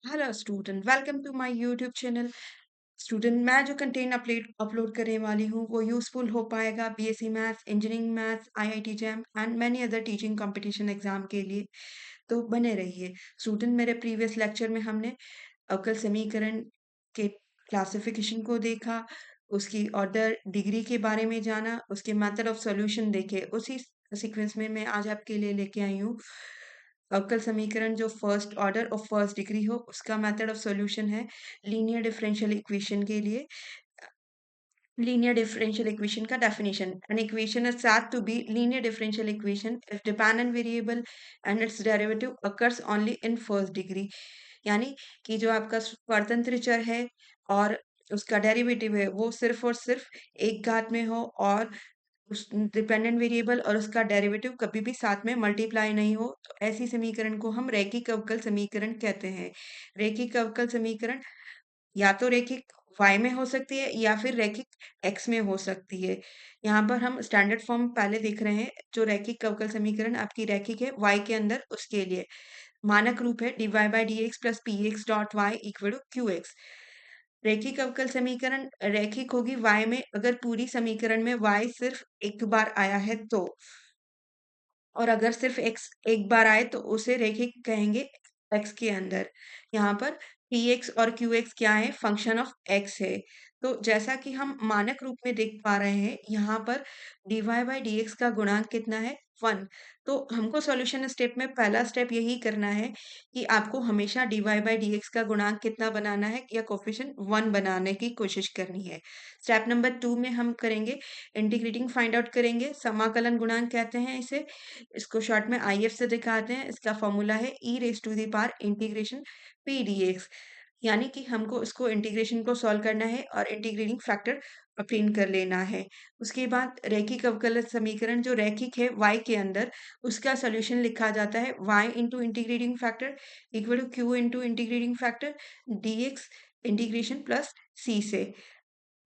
Hello student, welcome to my YouTube channel. Student, मैं जो content upload करने वाली हूँ वो यूज़फुल हो पाएगा BSc maths, engineering maths, IIT jam and many other teaching competition exam के लिए। तो बने रहिए। स्टूडेंट, मेरे प्रीवियस लेक्चर में हमने अवकल समीकरण के क्लासिफिकेशन को देखा, उसकी ऑर्डर डिग्री के बारे में जाना, उसके मेथड ऑफ सॉल्यूशन देखे। उसी सीक्वेंस में मैं आज आपके लिए लेके आई हूँ अवकल समीकरण जो फर्स्ट ऑर्डर और फर्स्ट डिग्री हो उसका मेथड ऑफ सॉल्यूशन है लीनियर डिफरेंशियल इक्वेशन के लिए। Linear differential equation का definition: an equation is said to be linear differential equation if dependent variable and its derivative occurs only in first degree। यानी कि जो आपका स्वतंत्र चर है और उसका डेरिवेटिव है वो सिर्फ और सिर्फ एक घात में हो, और उस डिपेंडेंट वेरिएबल और उसका डेरिवेटिव कभी भी साथ में मल्टीप्लाई नहीं हो, तो ऐसी समीकरण को हम रैखिक अवकल समीकरण कहते हैं। रैखिक अवकल समीकरण या तो रैखिक y में हो सकती है या फिर रैखिक x में हो सकती है। यहाँ पर हम स्टैंडर्ड फॉर्म पहले देख रहे हैं। जो रैखिक अवकल समीकरण आपकी रैखिक है y के अंदर, उसके लिए मानक रूप है dy by D x plus P X dot Y equal to Q X. रैखिक अवकल समीकरण रैखिक होगी y में अगर पूरी समीकरण में y सिर्फ एक बार आया है तो, और अगर सिर्फ x एक बार आए तो उसे रैखिक कहेंगे x के अंदर। यहाँ पर px और qx क्या है? फंक्शन ऑफ x है। तो जैसा कि हम मानक रूप में देख पा रहे हैं, यहाँ पर dy बाई dx का गुणांक कितना है? 1। तो हमको सॉल्यूशन स्टेप में पहला स्टेप यही करना है कि आपको हमेशा dy बाई dx का गुणांक कितना बनाना है, या कोफिशिएंट 1 बनाने की कोशिश करनी है। स्टेप नंबर 2 में हम करेंगे इंटीग्रेटिंग फाइंड आउट करेंगे। समाकलन गुणांक कहते हैं इसे। इसको शॉर्ट में आईएफ से दिखाते हैं। इसका फॉर्मूला है e raise to the power integration P D X. यानी कि हमको इसको इंटीग्रेशन को सॉल्व करना है और इंटीग्रेटिंग फैक्टर ऑब्टेन कर लेना है। उसके बाद रैखिक अवकलज समीकरण जो रैखिक है y के अंदर, उसका सॉल्यूशन लिखा जाता है y into integrating factor equal to Q into integrating factor dx integration plus c से।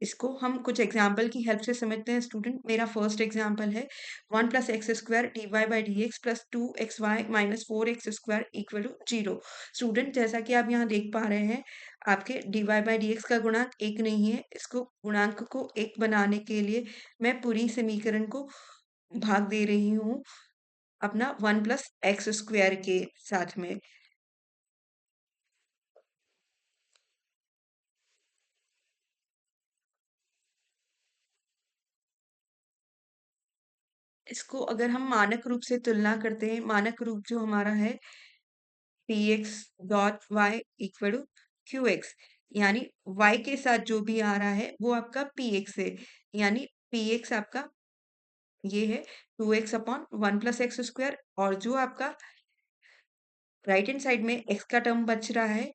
इसको हम कुछ एग्जाम्पल की हेल्प से समझते हैं। स्टूडेंट, मेरा फर्स्ट एग्जाम्पल है 1 plus x square D Y by D x plus 2xy minus 4x square equal to 0। Student, जैसा कि आप यहाँ देख पा रहे हैं, आपके D Y by D X का गुणांक एक नहीं है। इसको गुणांक को एक बनाने के लिए मैं पूरी समीकरण को भाग दे रही हूँ अपना 1 प्लस एक्स स्क्वायर के साथ में। इसको अगर हम मानक रूप से तुलना करते हैं, मानक रूप जो हमारा है P X dot Y equal to Q X, यानी y के साथ जो भी आ रहा है वो आपका पी एक्स है। यानी पी एक्स आपका ये है 2x upon 1 plus x square, और जो आपका राइट हैंड साइड में x का टर्म बच रहा है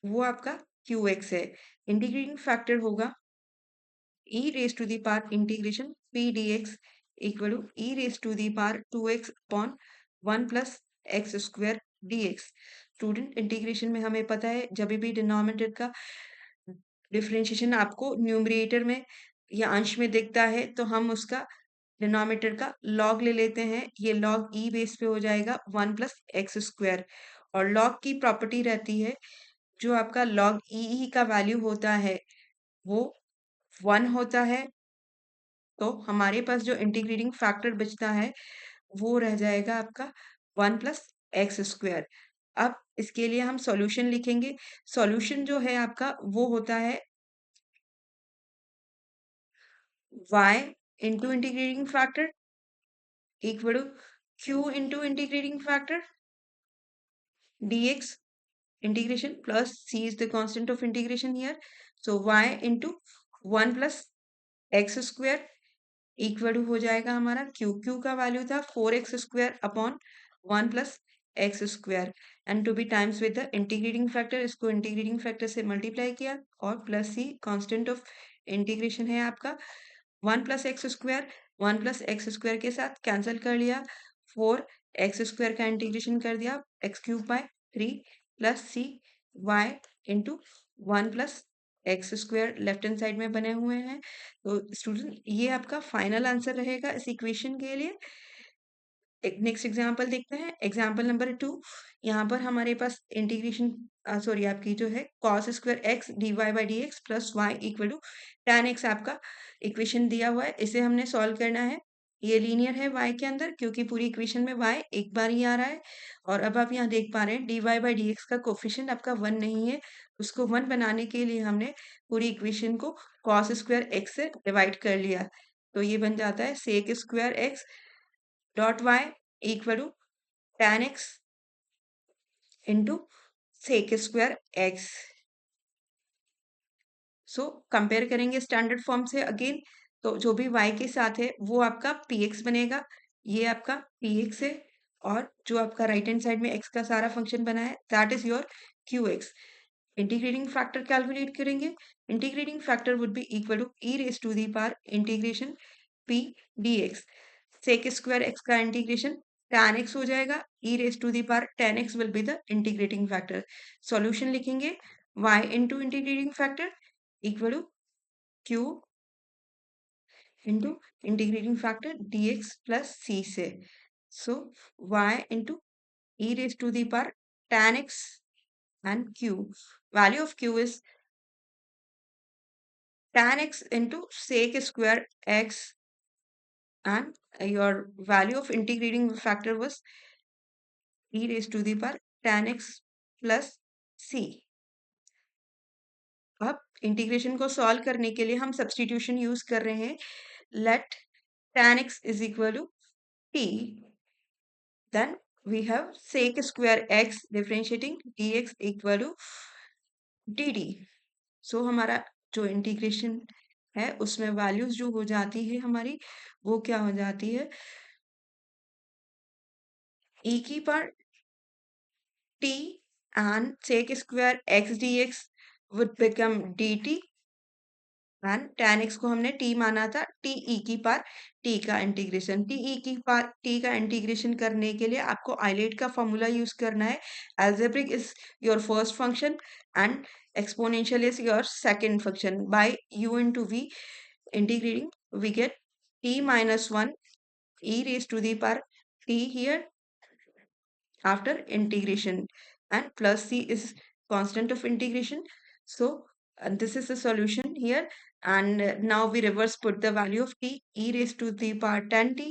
वो आपका क्यू एक्स है। इंटीग्रेटिंग फैक्टर होगा e raise to the power integration P D X equal to e raise to the power 2x upon 1 plus x square D X. Student, integration में हमें पता है जब भी डिनोमिनेटर का डिफरेंशिएशन आपको न्यूमरेटर में या अंश में दिखता है तो हम उसका डिनोमिनेटर का लॉग ले लेते हैं। ये लॉग ई बेस पे हो जाएगा 1 प्लस एक्स स्क्वायर। और लॉग की प्रॉपर्टी रहती है, जो आपका लॉग ई का वैल्यू होता है वो 1 होता है। तो हमारे पास जो इंटीग्रेटिंग फैक्टर बचता है वो रह जाएगा आपका 1 प्लस एक्स स्क्वायर। अब इसके लिए हम सॉल्यूशन लिखेंगे। सॉल्यूशन जो है आपका वो होता है y into integrating factor equal to q into integrating factor dx integration plus c is the constant of integration here. So y into 1 plus x square equal to हो जाएगा हमारा q का वैल्यू था 4x square upon 1 plus x square, and to be times with the integrating factor. इसको integrating factor से multiply किया, और plus c constant of integration है आपका 1 plus x square. 1 plus x square के साथ कैंसिल कर लिया, 4x स्क्वायर का इंटीग्रेशन कर दिया x cube by 3 plus c y into 1 plus x square left hand side में बने हुए हैं। तो स्टूडेंट, ये आपका फाइनल आंसर रहेगा इस इक्वेशन के लिए। एक नेक्स्ट एग्जांपल देखते हैं। एग्जांपल नंबर 2, यहाँ पर हमारे पास इंटीग्रेशन सॉरी आपकी जो है cos square x dy by D x plus y equal to tan x आपका इक्वेशन दिया हुआ है। इसे हमने सॉल्व करना है। ये लीनियर है y के अंदर क्योंकि पूरी इक्वेशन में y एक बार ही आ रहा है। और अब आप यहाँ देख पा रहे हैं dy बाई डी एक्स का कोफिशिएंट आपका 1 नहीं है। उसको 1 बनाने के लिए हमने पूरी इक्वेशन को cos स्क्वायर x से डिवाइड कर लिया। तो ये बन जाता है sec square x dot y equal to tan x into sec square x। So compare करेंगे स्टैंडर्ड फॉर्म से अगेन, तो जो भी y के साथ है वो आपका px बनेगा। ये आपका px है और जो आपका राइट हैंड साइड में x का सारा फंक्शन बना है that is your qx। Integrating factor calculate करेंगे। Integrating factor would be equal to e raise to the power integration p dx। sec square x का इंटीग्रेशन tan x हो जाएगा। e raise to the power tan x will be the integrating factor. Solution लिखेंगे y into integrating factor equal to q into integrating factor dx plus c से। So y into e raise to the power tan x and q। Value of q is tan x into sec square x, and your value of integrating factor was e raised to the power tan x plus c। अब integration को solve करने के लिए हम substitution use कर रहे हैं। Let tan x is equal to t, then we have sec square x differentiating dx equal to dt। सो हमारा जो इंटीग्रेशन है उसमें वैल्यूज जो हो जाती है हमारी वो क्या हो जाती है e की power t and sec square x dx would become dt, and tan x को हमने t माना था, t e की पावर t का इंटीग्रेशन। t e की पावर t का इंटीग्रेशन करने के लिए आपको आइलेट का फॉर्मूला यूज करना है। algebraic is your first function and exponential is your second function। by u into v integrating we get t minus 1 e raised to the power t here after integration, and plus c is constant of integration. So this is the solution here, and now we reverse put the value of t e raised to the power 10 t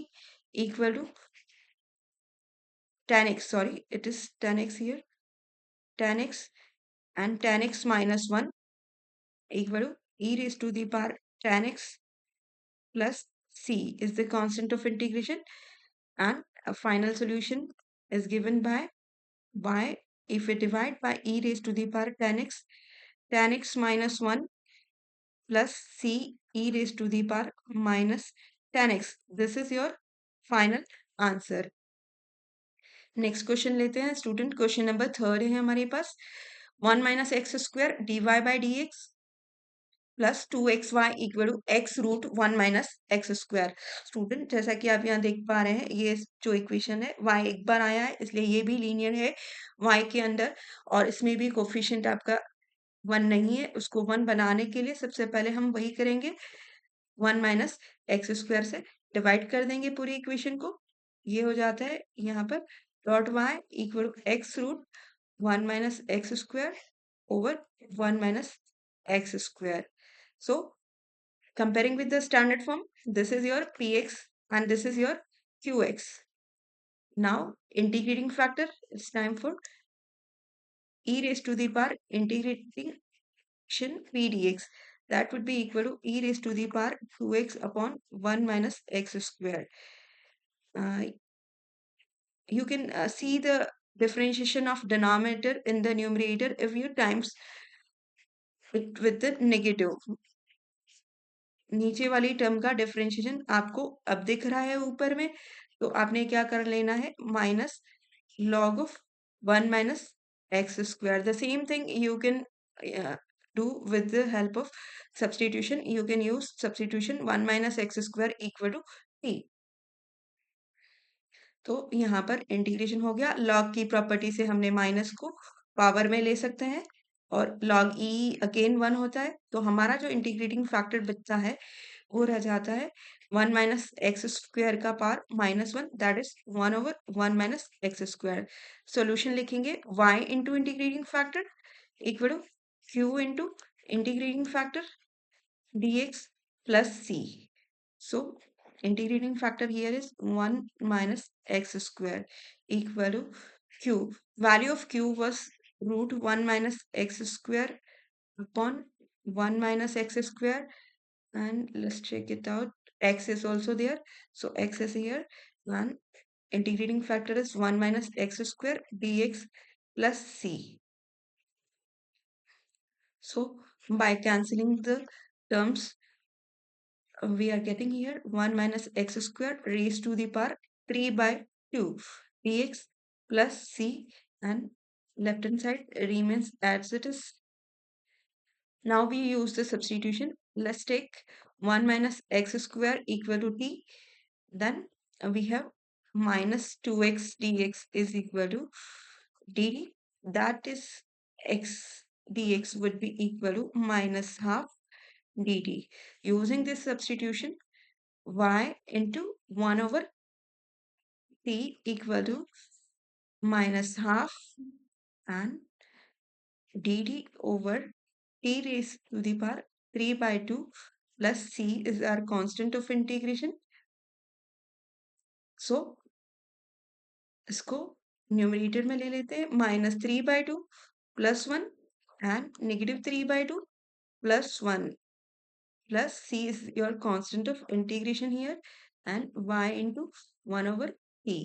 equal to tan x, sorry it is tan x here, tan x and tan x minus 1 equal to e raised to the power tan x plus c is the constant of integration, and a final solution is given by if we divide by e raised to the power tan x minus 1 plus c e raised to the power minus tan x। This is your final answer। Next question लेते हैं student. Question number 3 है हमारे पास। 1 minus x square D Y by D x plus 2xy equal to x root 1 minus x square. Student जैसा कि आप यहाँ देख पा रहे हैं ये जो इक्वेशन है y एक बार आया है इसलिए ये भी लीनियर है y के अंदर, और इसमें भी कोफिशिएंट आपका 1 नहीं है। उसको 1 बनाने के लिए सबसे पहले हम वही करेंगे, 1 माइनस एक्स स्क्वायर से डिवाइड कर देंगे पूरी इक्वेशन को। ये हो जाता है यहाँ पर dot y equal to x root 1 minus x square over 1 minus x square. So comparing with the standard form, this is your px and this is your qx। Now integrating factor, it's time for e raised to the power integrating p dx, that would be equal to e raised to the power 2x upon 1 minus x square। You can see the differentiation of denominator in the numerator if you times it with the negative। नीचे वाली term का differentiation आपको अब दिख रहा है ऊपर में, तो आपने क्या कर लेना है minus log of 1 minus x square। The same thing you can do with the help of substitution। You can use substitution 1 minus x square equal to t। तो यहाँ पर इंटीग्रेशन हो गया। log की प्रॉपर्टी से हमने माइनस को power में ले सकते हैं और log e अगेन 1 होता है, तो हमारा जो इंटीग्रेटिंग फैक्टर बचता है वो रह जाता है 1 माइनस एक्स स्क्वायर का power -1 that is 1/1 minus x square. Solution लिखेंगे y into integrating factor equal to q into integrating factor dx plus c. So integrating factor here is 1 minus x square equal to q. Value of q was root 1 minus x square upon 1 minus x square, and let's check it out. X is also there, so x is here, and integrating factor is 1 minus x square dx plus c. So by cancelling the terms, we are getting here 1 minus x square raised to the power 3 by 2 dx plus c, and left hand side remains as it is. Now we use the substitution. Let's take 1 minus x square equal to t. Then we have minus 2x dx is equal to dt. That is x dx would be equal to minus half dt. Using this substitution, y into 1 over t equal to minus half, and dt over t raised to the power 3 by 2 plus c is our constant of integration. So इसको numerator में ले लेते हैं, -3/2 +1 and -3/2 +1 plus c is your constant of integration here, and y into 1 over t.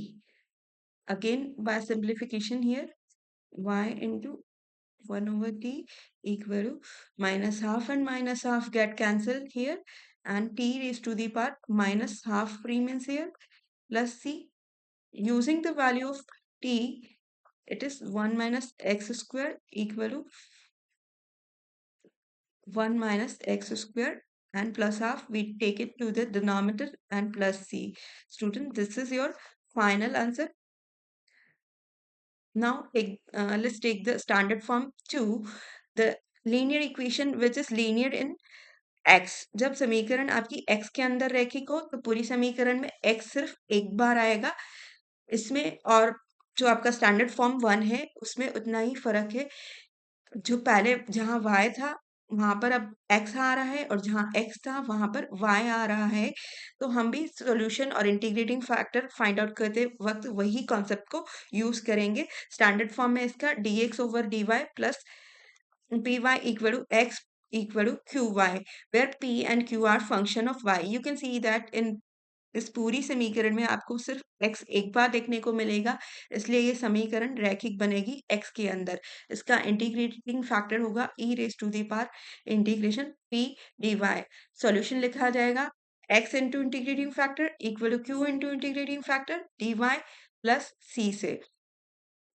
Again by simplification here, y into 1 over t equal to minus half and minus half get cancelled here, and t raised to the power minus half remains here plus c. Using the value of t, it is 1 minus x square equal to 1 minus x square, and plus half we take it to the denominator and plus c. Student, this is your final answer. Now let's take the standard form 2, the linear equation which is linear in x. जब समीकरण आपकी x के अंदर रैखिक हो तो पूरी समीकरण में x सिर्फ एक बार आएगा इसमें, और जो आपका स्टैंडर्ड फॉर्म 1 है उसमें उतना ही फर्क है। जो पहले जहाँ y था वहां पर अब x आ रहा है, और जहाँ x था वहां पर y आ रहा है। तो हम भी सॉल्यूशन और इंटीग्रेटिंग फैक्टर फाइंड आउट करते वक्त वही कॉन्सेप्ट को यूज करेंगे। स्टैंडर्ड फॉर्म में इसका dx over dy plus py equal to x equal to qy, where p and q are function of y. You can see that in इस पूरी समीकरण में आपको सिर्फ x एक बार देखने को मिलेगा, इसलिए ये समीकरण रैखिक बनेगी x के अंदर। इसका इंटीग्रेटिंग फैक्टर होगा e raise to the power integration p dy। Solution लिखा जाएगा x into integrating factor equal to q into integrating factor dy plus c से।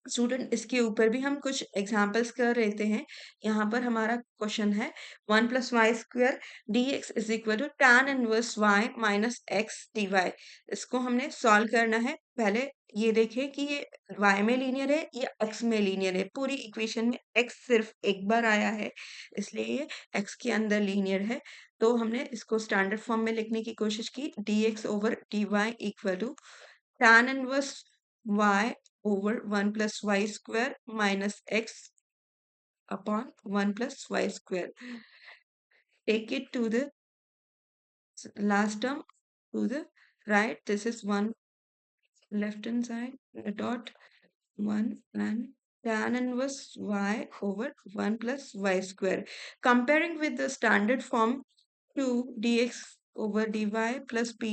स्टूडेंट, इसके ऊपर भी हम कुछ एग्जाम्पल्स कर लेते हैं। यहाँ पर हमारा क्वेश्चन है 1 plus y square D x is equal to tan inverse y minus x d y. इसको हमने सॉल्व करना है। पहले ये देखें कि ये y में लीनियर है या x में लीनियर है। पूरी इक्वेशन में x सिर्फ एक बार आया है, इसलिए ये x के अंदर लीनियर है। तो हमने इसको स्टैंडर्ड फॉर्म में लिखने की कोशिश की, dx over dy equal to tan inverse y over 1 plus y square minus x upon 1 plus y square. Take it to the last term to the right. This is 1 left hand side dot 1 and tan inverse y over 1 plus y square. Comparing with the standard form 2 dx over dy plus py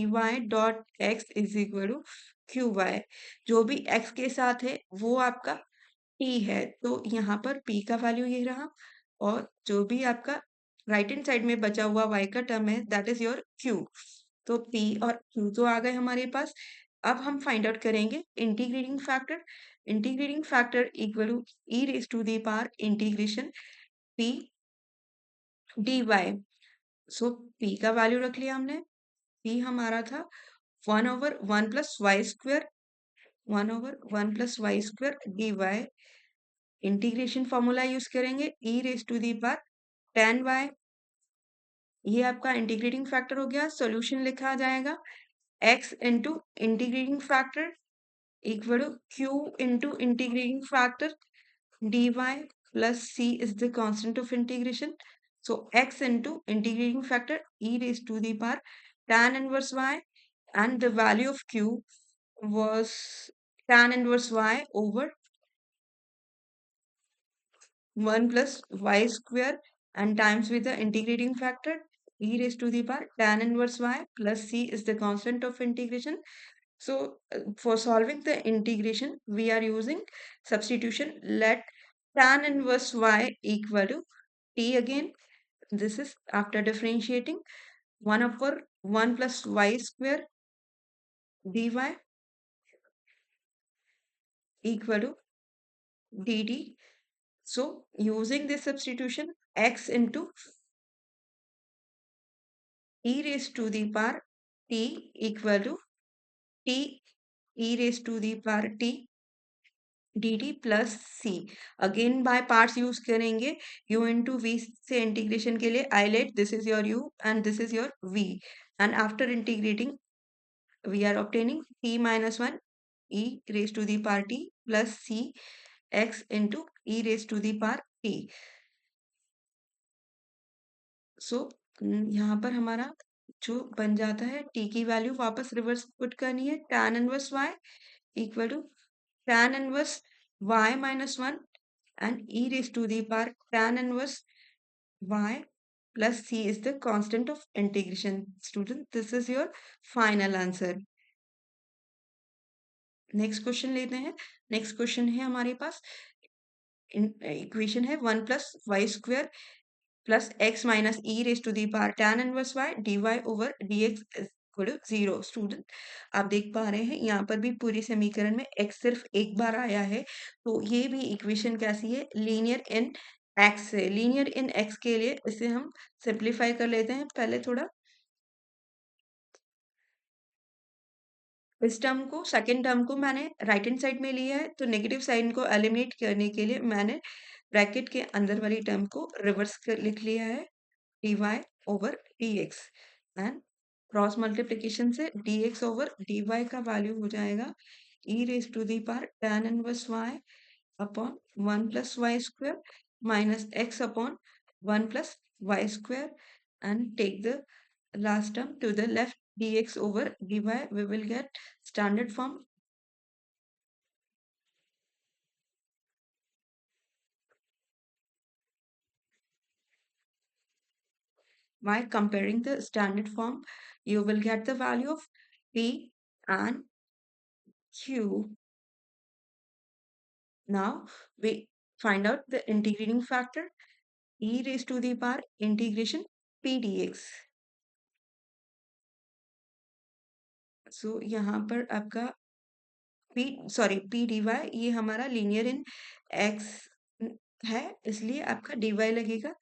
dot x is equal to qy. जो भी x के साथ है वो आपका p है, तो यहाँ पर p का वैल्यू ये रहा, और जो भी आपका राइट हैंड साइड में बचा हुआ y का टर्म है दैट इज योर q। तो p और q तो आ गए हमारे पास। अब हम फाइंड आउट करेंगे integrating factor. Integrating factor equal to e raise to the power integration p dy। So p का वैल्यू रख लिया हमने। p हमारा था 1 over 1 plus y square, 1 over 1 plus y square D y. Integration formula use करेंगे e raise to the power tan y ये आपका integrating factor हो गया। सॉल्यूशन लिखा जाएगा x into integrating factor equal to q into integrating factor dy plus c is the constant of integration. So x into integrating factor e raised to the power tan inverse y, and the value of q was tan inverse y over 1 plus y square and times with the integrating factor e raised to the power tan inverse y plus c is the constant of integration. So for solving the integration, we are using substitution. Let tan inverse y equal to t again. This is after differentiating 1 over 1 plus y square dy equal to dt. So using this substitution, x into e raised to the power t equal to t e raised to the power t dt plus c. Again by parts use करेंगे। u into v से integration के लिए I let this is your u and this is your v, and after integrating we are obtaining t minus one e raise to the power t plus c x into e raise to the power t। So यहाँ पर हमारा जो बन जाता है t की value वापस reverse put करनी है। tan inverse y equal to tan inverse y minus one and e raised to the power tan inverse y plus c is the constant of integration. Student, this is your final answer. Next question लेते हैं। Next question है हमारे पास, equation है 1 plus y square plus x minus e raise to the power tan inverse y dy over dx equal to 0। Student, आप देख पा रहे हैं यहाँ पर भी पूरी समीकरण में x सिर्फ एक बार आया है, तो ये भी इक्वेशन कैसी है, लीनियर इन x है। लीनियर इन x के लिए इसे हम सिंप्लीफाई कर लेते हैं पहले थोड़ा। इस टर्म को, सेकंड टर्म को मैंने राइट हैंड साइड में लिया है, तो नेगेटिव साइन को एलिमिनेट करने के लिए मैंने ब्रैकेट के अंदर वाली टर्म को रिवर्स कर लिख लिया है, dy over dx, and cross multiplication से dx ओवर dy का वैल्यू हो जाएगा e raise to the power tan inverse y upon 1 plus y square minus x upon 1 plus y square, and take the last term to the left dx over dy, we will get standard form. By comparing the standard form, you will get the value of p and q. Now we find out the integrating factor e raised to the power integration p dx. So यहाँ पर आपका p dy, ये हमारा linear इन x है, इसलिए आपका dy लगेगा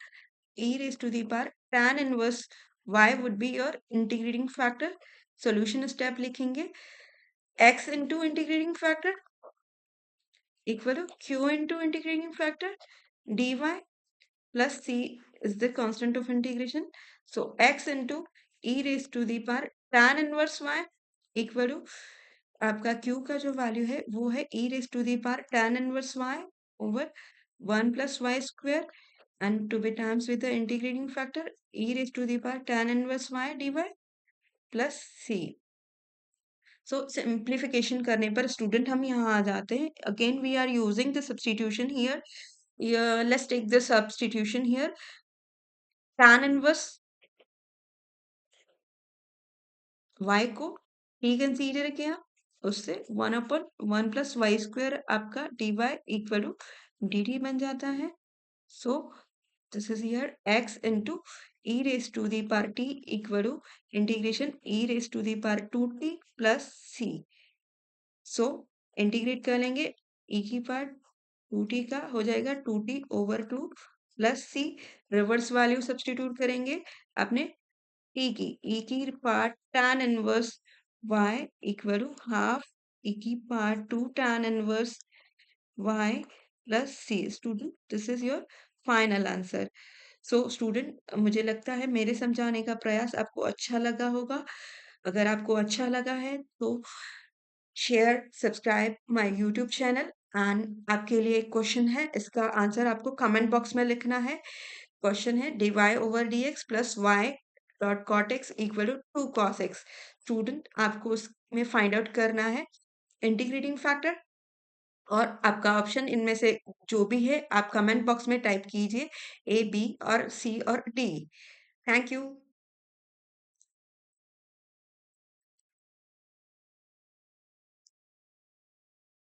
e raised to the power tan inverse y would be your integrating factor. Solution step लिखेंगे, x into integrating factor equal to q into integrating factor dy plus c is the constant of integration. So x into e raised to the power tan inverse y equal to आपका q का जो value है वो है e raised to the power tan inverse y over 1 plus y square, and to be times with the integrating factor e raised to the power tan inverse y dy plus c. So simplification करने पर student हम यहाँ आ जाते हैं। Again we are using the substitution here. Let's take the substitution here. tan inverse y को t consider किया, उससे 1 अपॉन 1 प्लस वाई स्क्वायर आपका dy इक्वल टू dt बन जाता है। So this is here x into e raised to the power t equal to integration e raised to the power 2t plus c. So integrate कर लेंगे, e की power 2t का हो जाएगा 2t over 2 plus c, reverse value substitute करेंगे अपने t की, e की पावर tan inverse y equal to half e की पावर 2 tan inverse y plus c. Student, this is your final answer. So student मुझे लगता है मेरे समझाने का प्रयास आपको अच्छा लगा होगा। अगर आपको अच्छा लगा है तो share, subscribe my YouTube channel and आपके लिए एक क्वेश्चन है, इसका आंसर आपको कमेंट बॉक्स में लिखना है। क्वेश्चन है dy/dx plus y dot cot x equal to 2 cos x। Student आपको उसमें फाइंड आउट करना है इंटीग्रेटिंग फैक्टर और आपका ऑप्शन इनमें से जो भी है आप कमेंट बॉक्स में टाइप कीजिए ए, बी और सी और डी। Thank you.